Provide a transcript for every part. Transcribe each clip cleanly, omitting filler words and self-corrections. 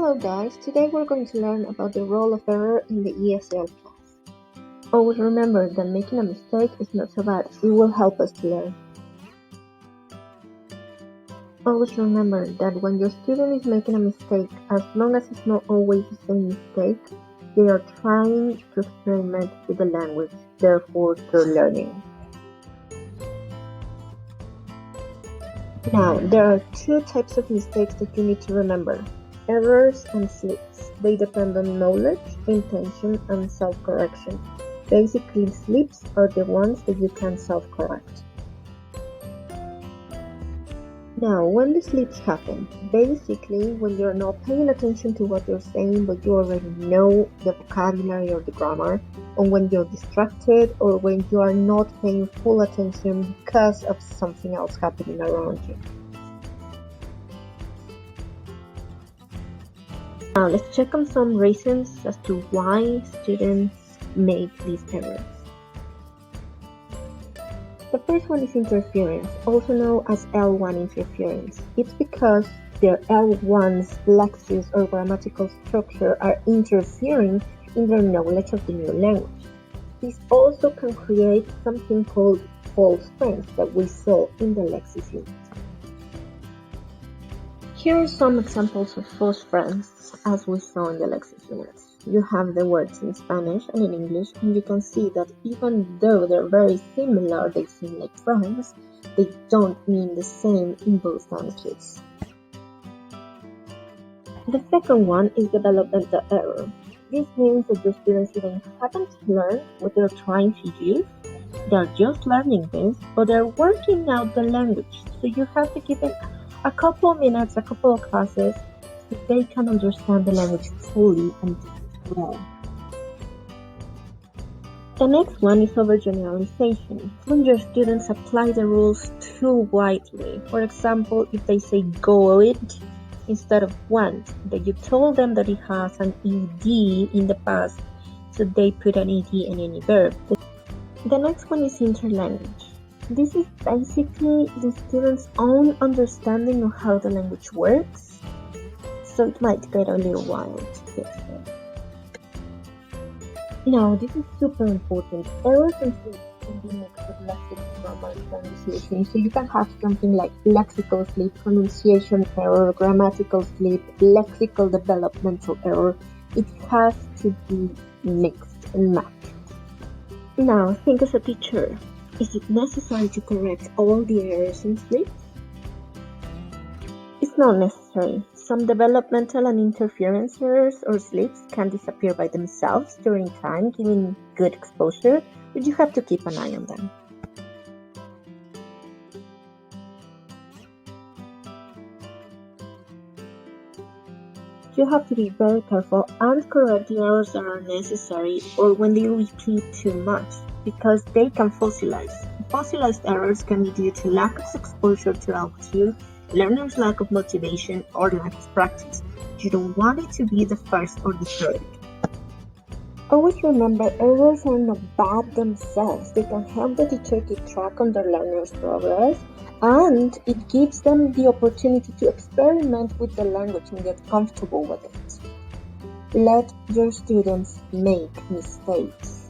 Hello guys, today we're going to learn about the role of error in the ESL class. Always remember that making a mistake is not so bad, it will help us to learn. Always remember that when your student is making a mistake, as long as it's not always the same mistake, they are trying to experiment with the language, therefore they're learning. Now, there are two types of mistakes that you need to remember. Errors and slips. They depend on knowledge, intention, and self-correction. Basically, slips are the ones that you can self-correct. Now, when the slips happen, basically when you're not paying attention to what you're saying but you already know the vocabulary or the grammar, or when you're distracted, or when you are not paying full attention because of something else happening around you. Now, let's check on some reasons as to why students make these errors. The first one is interference, also known as L1 interference. It's because their L1's lexis or grammatical structure are interfering in their knowledge of the new language. This also can create something called false friends that we saw in the lexis unit. Here are some examples of false friends as we saw in the lexis unit. You have the words in Spanish and in English, and you can see that even though they're very similar, they seem like friends, they don't mean the same in both languages. The second one is developmental error. This means that your students even haven't learned what they're trying to use. They're just learning this, but they're working out the language. So you have to give it a couple of minutes, a couple of classes, so they can understand the language fully and well. The next one is overgeneralization. When your students apply the rules too widely. For example, if they say go it instead of want, that you told them that it has an ed in the past, so they put an ed in any verb. The next one is interlanguage. This is basically the student's own understanding of how the language works, so it might get a little wild to fix it. Now, this is super important. Errors and slips can be mixed with lexical grammar and pronunciation. So you can have something like lexical slip, pronunciation error, grammatical slip, lexical developmental error. It has to be mixed and matched. Now, think as a teacher. Is it necessary to correct all the errors and slips? It's not necessary. Some developmental and interference errors or slips can disappear by themselves during time, giving good exposure, but you have to keep an eye on them. You have to be very careful and correct the errors that are necessary or when they repeat too much, because they can fossilize. Fossilized errors can be due to lack of exposure to LQ, learners' lack of motivation, or lack of practice. You don't want it to be the first or the third. Always remember, errors are not bad themselves. They can help the teacher keep track on their learners' progress, and it gives them the opportunity to experiment with the language and get comfortable with it. Let your students make mistakes.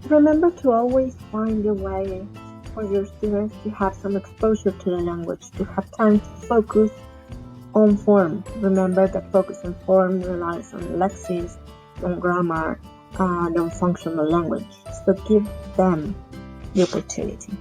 Remember to always find a way for your students to have some exposure to the language, to have time to focus on form. Remember that focus on form relies on lexis, on grammar, and on functional language. So give them the opportunity.